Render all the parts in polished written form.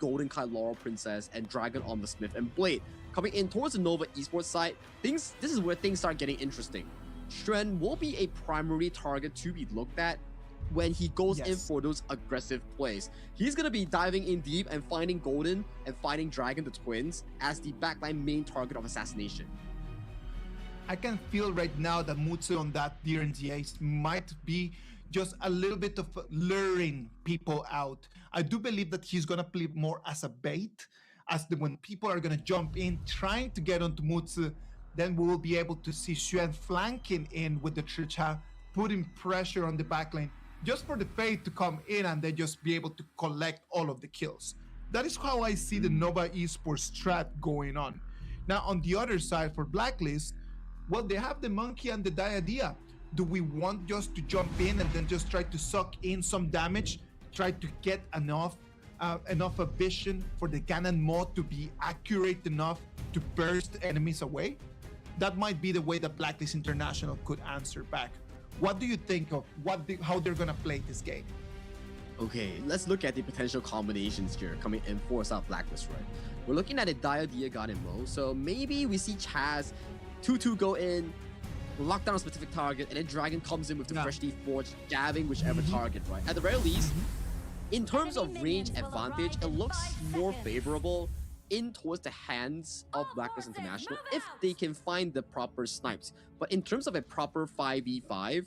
Golden Kai Laurel Princess and Dragon on the Smith and Blade. Coming in towards the Nova Esports side, this is where things start getting interesting. Stren will be a primary target to be looked at when he goes in for those aggressive plays. He's going to be diving in deep and finding Golden and finding Dragon, the twins, as the backline main target of assassination. I can feel right now that Mutsu on that DRNG Ace might be just a little bit of luring people out. I do believe that he's going to play more as a bait, when people are going to jump in, trying to get onto Mutsu, then we will be able to see Xuen flanking in with the Chicha, putting pressure on the backline, just for the Fade to come in and then just be able to collect all of the kills. That is how I see the Nova Esports strat going on. Now, on the other side for Blacklist, well, they have the Monkey and the Diadea. Do we want just to jump in and then just try to suck in some damage, try to get enough a vision for the Ganon mod to be accurate enough to burst enemies away? That might be the way that Blacklist International could answer back. What do you think of how they're gonna play this game? Okay, let's look at the potential combinations here coming in for South Blacklist, right? We're looking at a Diadea Garden Mo, so maybe we see Chaz 2-2 go in, lock down a specific target, and then Dragon comes in with the freshly forged, jabbing whichever target, right? At the very least, in terms of range advantage, it looks more favorable in towards the hands of Blacklist International if they can find the proper snipes. But in terms of a proper 5v5,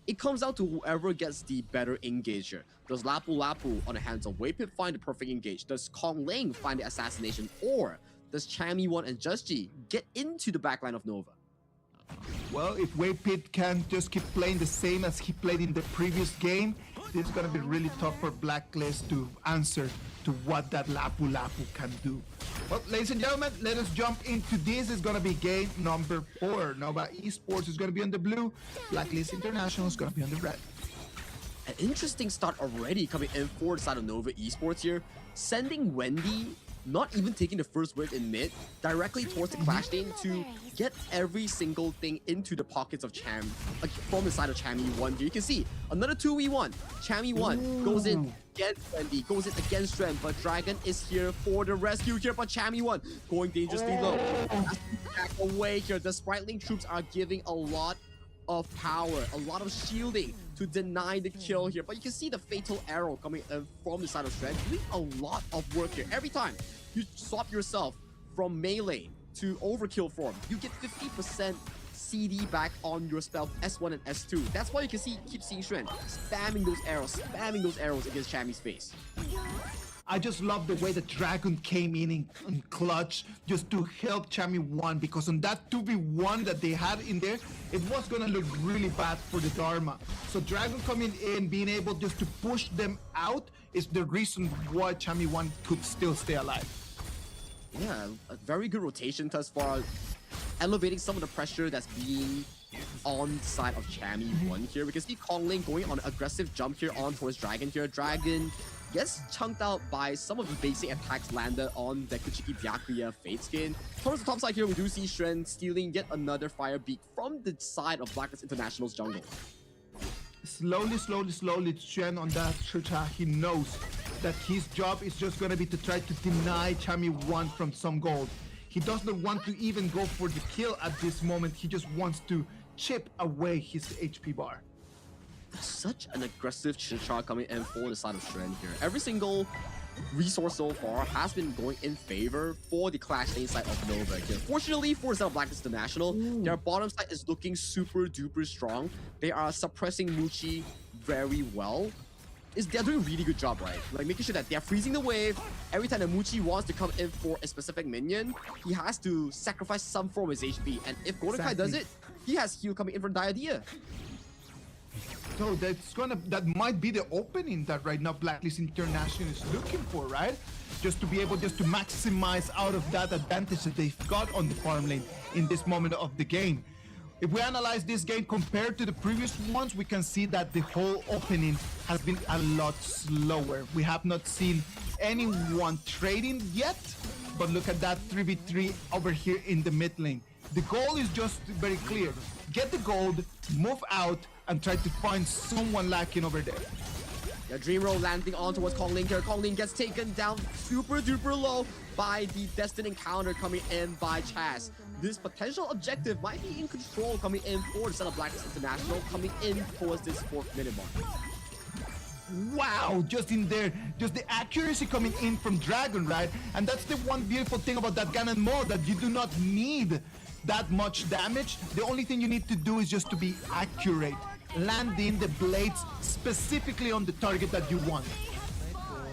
it comes down to whoever gets the better engager. Does Lapu Lapu on the hands of Waypip find the perfect engage? Does Kong Ling find the assassination? Or does Chami1 and Justji get into the backline of Nova? Well, if Waypit can just keep playing the same as he played in the previous game, this is going to be really tough for Blacklist to answer to what that Lapu Lapu can do. Well, ladies and gentlemen, let us jump into this. It's going to be game number 4. Nova Esports is going to be on the blue. Blacklist International is going to be on the red. An interesting start already coming in for the side of Nova Esports here. Sending Wendy, not even taking the first wave in mid, directly towards the Clash lane to get every single thing into the pockets of Cham, from the side of Chami1 here. You can see another 2v1. Chami1 goes in against Wendy, goes in against Stren, but Dragon is here for the rescue here, but Chami1 going dangerously low. Back away here. The Spriteling troops are giving a lot of power, a lot of shielding to deny the kill here, but you can see the fatal arrow coming from the side of Stren, doing a lot of work here. Every time you swap yourself from melee to overkill form, you get 50% CD back on your spell S1 and S2. That's why you can keep seeing Stren spamming those arrows against Chami's face. I just love the way the Dragon came in clutch just to help Chami1, because on that 2v1 that they had in there, it was gonna look really bad for the Dharma. So Dragon coming in, being able just to push them out is the reason why Chami1 could still stay alive. Yeah, a very good rotation thus far, elevating some of the pressure that's being on the side of Chami1 here. We can see Kong Ling going on an aggressive jump here on towards Dragon here. Dragon gets chunked out by some of the basic attacks landed on the Kuchiki Byakuya Fate skin. Towards the top side here, we do see Stren stealing yet another fire beak from the side of Blacklist International's jungle. Slowly, Stren on that Chicha, he knows that his job is just going to be to try to deny Chami1 from some gold. He doesn't want to even go for the kill at this moment. He just wants to chip away his HP bar. Such an aggressive Chicha coming in for the side of Stren here. Every single resource so far has been going in favor for the Clash lane side of Nova here. Fortunately for the side of Blacklist International, their bottom side is looking super duper strong. They are suppressing Muchi very well. They're doing a really good job, right? Like making sure that they're freezing the wave. Every time that Muchi wants to come in for a specific minion, he has to sacrifice some form of his HP. And if Golden Kai does it, he has heal coming in from Diadea. So that might be the opening that right now Blacklist International is looking for, right? Just to be able to maximize out of that advantage that they've got on the farm lane in this moment of the game. If we analyze this game compared to the previous ones, we can see that the whole opening has been a lot slower. We have not seen anyone trading yet, but look at that 3v3 over here in the mid lane. The goal is just very clear. Get the gold, move out, and try to find someone lacking over there. The Dream Roll landing on towards Kongling here. Kongling gets taken down super duper low by the Destined Encounter coming in by Chaz. This potential objective might be in control coming in for the set of Blacklist International coming in towards this 4th minute mark. Wow, just in there, just the accuracy coming in from Dragon, right? And that's the one beautiful thing about that Ganon mode, that you do not need that much damage. The only thing you need to do is just to be accurate, landing the blades specifically on the target that you want.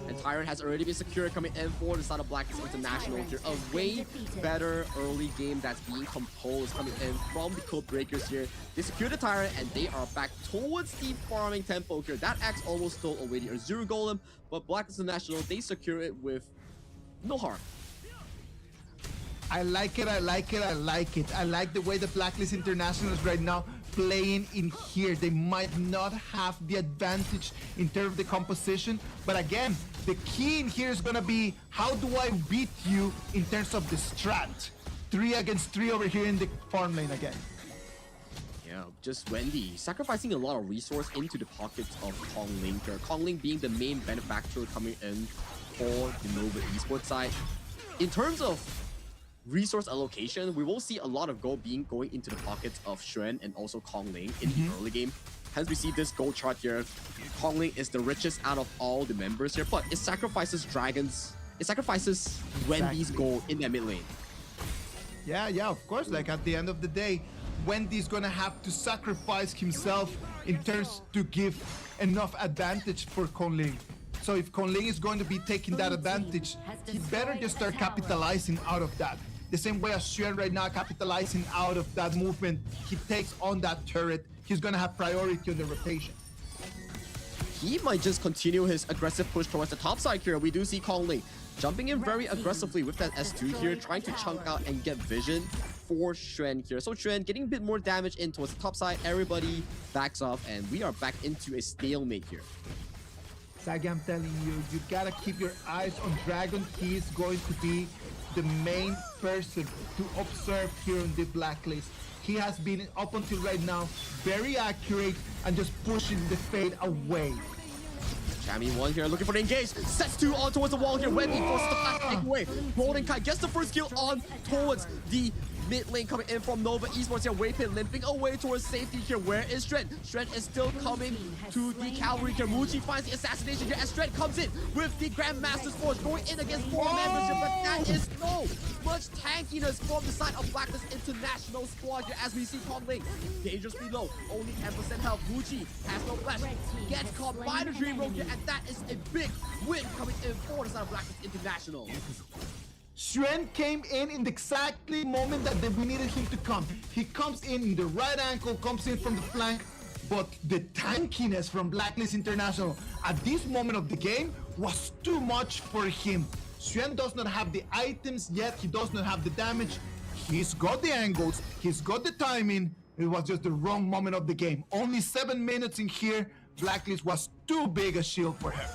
And Tyrant has already been secured coming in for the side of Blacklist International here. A way better early game that's being composed coming in from the Code Breakers here. They secure the Tyrant and they are back towards the farming tempo here. That axe almost stole away the Azure Golem, but Blacklist International, they secure it with no harm. I like it, I like it, I like it. I like the way the Blacklist International is right now playing in here. They might not have the advantage in terms of the composition, but again, the key in here is gonna be, how do I beat you in terms of the strat? 3 against 3 over here in the farm lane again. Yeah, just Wendy sacrificing a lot of resource into the pockets of Kongling here. Kongling being the main benefactor coming in for the Nova Esports side. In terms of resource allocation, we will see a lot of gold going into the pockets of Xuan and also Kongling in the early game. Hence we see this gold chart here. Kongling is the richest out of all the members here, but it sacrifices Wendy's gold in that mid lane. Yeah, of course, like at the end of the day, Wendy's gonna have to sacrifice himself in terms to give enough advantage for Kongling. So if Kongling is going to be taking that advantage, he better just start capitalizing out of that. The same way as Xuan right now capitalizing out of that movement, he takes on that turret, he's gonna have priority on the rotation. He might just continue his aggressive push towards the top side here. We do see Kongling jumping in very aggressively with that S2 here, trying to chunk out and get vision for Xuan here. So Xuan getting a bit more damage in towards the top side. Everybody backs off and we are back into a stalemate here. Sagi, I'm telling you, you gotta keep your eyes on Dragon. He is going to be the main person to observe here on the Blacklist. He has been, up until right now, very accurate and just pushing the fade away. Jamie 1 here, looking for the engage. Sets 2 on towards the wall here. Wendy forces the flash take away. Golden Kai gets the first kill on towards the mid lane coming in from Nova Esports here. Waypin limping away towards safety here. Where is Stren? Stren is still coming to the cavalry here. Muji finds the assassination here as Stren comes in with the Grandmaster's Force going in against 4 members here. But that is so much tankiness from the side of Blacklist International squad here as we see Kongling dangerously low. Only 10% health. Muji has no flash. Gets caught by the Dream Rogue here, and that is a big win coming in for the side of Blacklist International. Xuan came in the exactly moment that we needed him to come. He comes in the right ankle, comes in from the flank, but the tankiness from Blacklist International at this moment of the game was too much for him. Xuan does not have the items yet, he does not have the damage. He's got the angles, he's got the timing, it was just the wrong moment of the game. Only 7 minutes in here, Blacklist was too big a shield for him.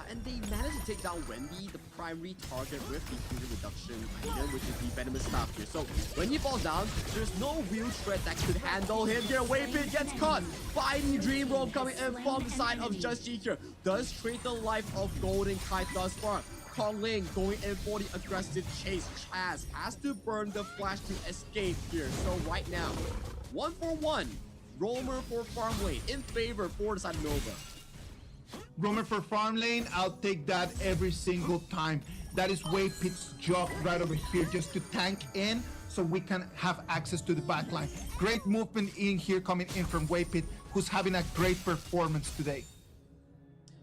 And they managed to take down Wendy, the primary target with the fusion reduction item, which is the venomous staff here. So when he falls down, there's no real threat that could handle him here. Waypin gets caught by the Dream Robe coming in from the side of Just G here. Does trade the life of Golden Kite thus far. Kongling going in for the aggressive chase. Chaz has to burn the flash to escape here. So right now, 1-for-1, Roamer for farm lane in favor for the side of Nova. Roamer for farm lane, I'll take that every single time. That is Waypit's job right over here, just to tank in so we can have access to the backline. Great movement in here coming in from Waypit, who's having a great performance today.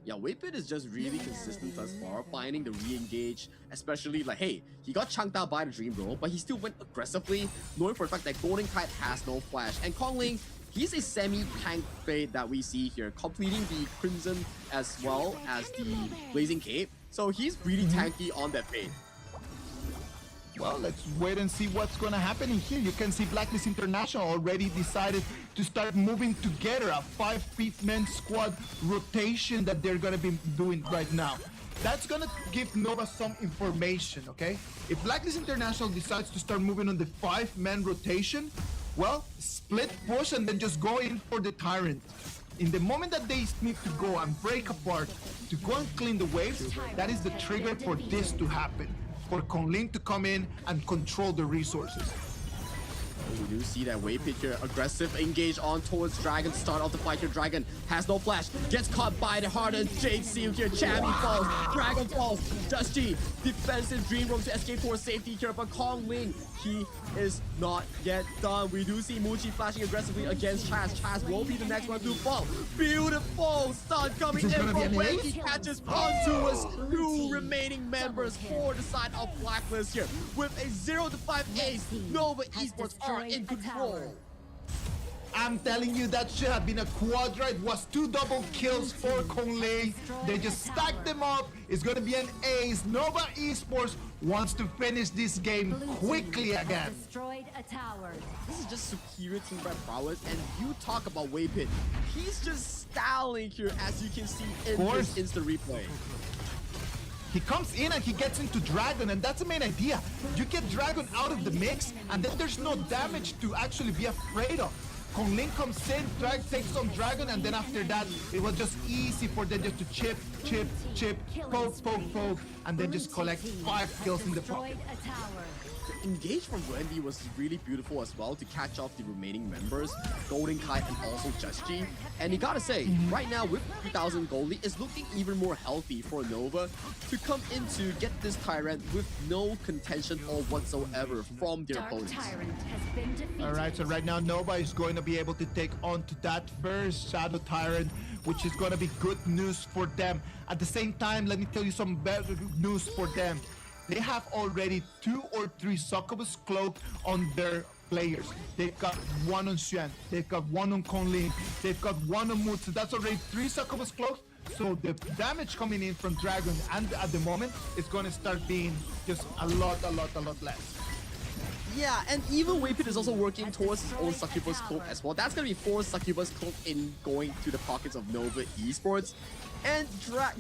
Yeah, Waypit is just really consistent thus far, finding the re-engage, especially like, hey, he got chunked out by the Dream Bro, but he still went aggressively, knowing for a fact that Golden Kite has no flash. And Kongling, he's a semi-tank fade that we see here, completing the Crimson as well as the Blazing Cape. So he's really tanky on that fade. Well, let's wait and see what's going to happen in here. You can see Blacklist International already decided to start moving together, a 5-man squad rotation that they're going to be doing right now. That's going to give Nova some information, okay? If Blacklist International decides to start moving on the 5-man rotation, well, split push and then just go in for the Tyrant. In the moment that they need to go and break apart, to go and clean the waves, that is the trigger for this to happen. For Konglin to come in and control the resources. We do see that wave pick here. Aggressive engage on towards Dragon. Start off the fight here. Dragon has no flash. Gets caught by the hardened Jade Seal here. Chammy falls. Dragon falls. Just G. Defensive dream room to escape towards safety here. But Konglin, he is not yet done. We do see Muji flashing aggressively against Chaz. Chaz will be the next one to fall. Beautiful stun coming in from Wendy. Catches onto us. Two remaining members for the side of Blacklist here. With a 0-5 ace, Nova Esports are in control. I'm telling you, that should have been a quadra. It was 2 double kills for Konglin. They just stacked them up. It's going to be an ace. Nova Esports wants to finish this game quickly again. This is just superior team by prowess, and you talk about Waypit. He's just styling here, as you can see in this instant replay. He comes in and he gets into Dragon, and that's the main idea. You get Dragon out of the mix, and then there's no damage to actually be afraid of. Konglin comes in, takes some Dragon, and then after that, it was just easy for them just to chip, poke, and then just collect 5 kills in the pocket. The engage from Wendy was really beautiful as well to catch off the remaining members, Golden Kite and also Just G. And you gotta say, right now with 3000 goldie, it's looking even more healthy for Nova to come in to get this Tyrant with no contention or whatsoever from their opponents. Alright, so right now Nova is going to be able to take on to that first Shadow Tyrant, which is going to be good news for them. At the same time, let me tell you some better news for them. They have already 2 or 3 Succubus Cloak on their players. They've got 1 on Xuan, they've got 1 on Konglin, they've got 1 on Mutsu. That's already 3 Succubus Cloaks. So the damage coming in from Dragon and at the moment is going to start being just a lot less. Yeah, and even Waypit is also working towards his own Succubus Cloak as well. That's going to be 4 Succubus Cloak in going to the pockets of Nova Esports. And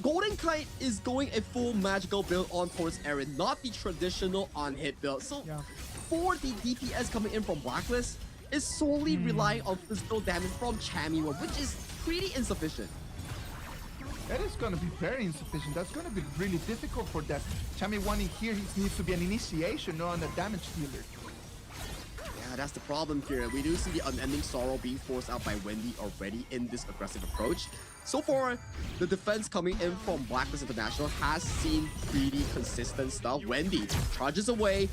Golden Kite is going a full magical build on towards Aaron, not the traditional on-hit build. So for the DPS coming in from Blacklist, is solely relying on physical damage from Chammy, which is pretty insufficient. That is going to be very insufficient. That's going to be really difficult for them. Chammy 1 in here, he needs to be an initiation, not a damage dealer. Yeah, that's the problem here. We do see the unending sorrow being forced out by Wendy already in this aggressive approach. So far, the defense coming in from Blacklist International has seen pretty consistent stuff. Wendy charges away,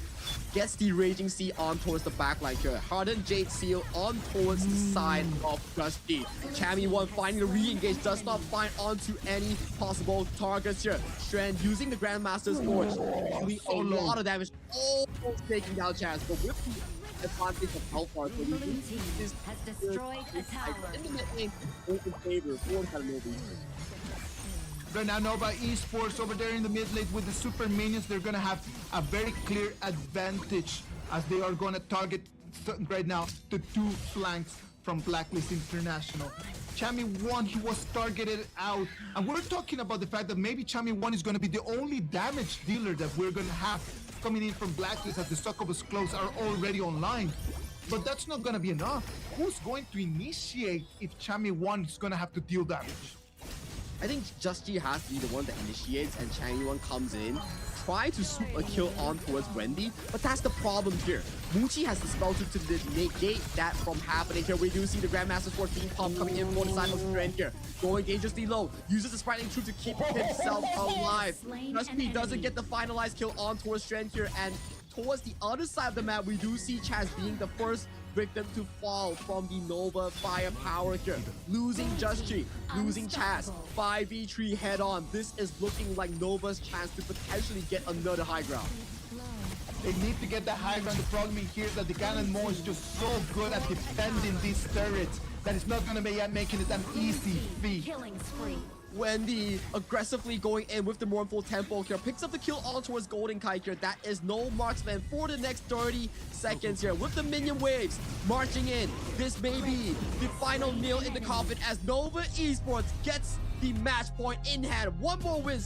gets the Raging Sea on towards the backline here. Hardened Jade Seal on towards the side of Dusty. Chammy 1 finding the re-engage, does not find onto any possible targets here. Strand using the Grandmaster's Forge, doing a lot of damage, almost taking down Chaz, but with the advantage of health bar, so we see this has destroyed a tower. In the mid lane, in favor for Nova. Right now, Nova Esports over there in the mid lane with the super minions, they're gonna have a very clear advantage as they are gonna target right now the 2 flanks from Blacklist International. Chammy 1, he was targeted out, and we're talking about the fact that maybe Chammy 1 is gonna be the only damage dealer that we're gonna have coming in from Blacklist as the Succubus Cloaks are already online. But that's not gonna be enough. Who's going to initiate if Chammy 1 is gonna have to deal damage? I think Just G has to be the one that initiates, and Chammy 1 comes in, try to swoop a kill on towards Wendy, but that's the problem here. Muji has the spell to negate that from happening here. We do see the Grandmaster's Force being pumped coming in for the side of Strand here. Going dangerously low, uses the Sprightling Troop to keep himself alive. Just G doesn't get the finalized kill on towards Strand here, and towards the other side of the map, we do see Chaz being the first victim to fall from the Nova firepower here. Losing Just G, losing Chaz, 5v3 head on. This is looking like Nova's chance to potentially get another high ground. They need to get the high ground. The problem in here is that the Ganon Mo is just so good at defending these turrets that it's not going to be making it an easy feat. Wendy aggressively going in with the Mournful Tempo here. Picks up the kill on towards Golden Kite here. That is no marksman for the next 30 seconds here. With the minion waves marching in. This may be the final nail in the coffin as Nova Esports gets the match point in hand. One more win.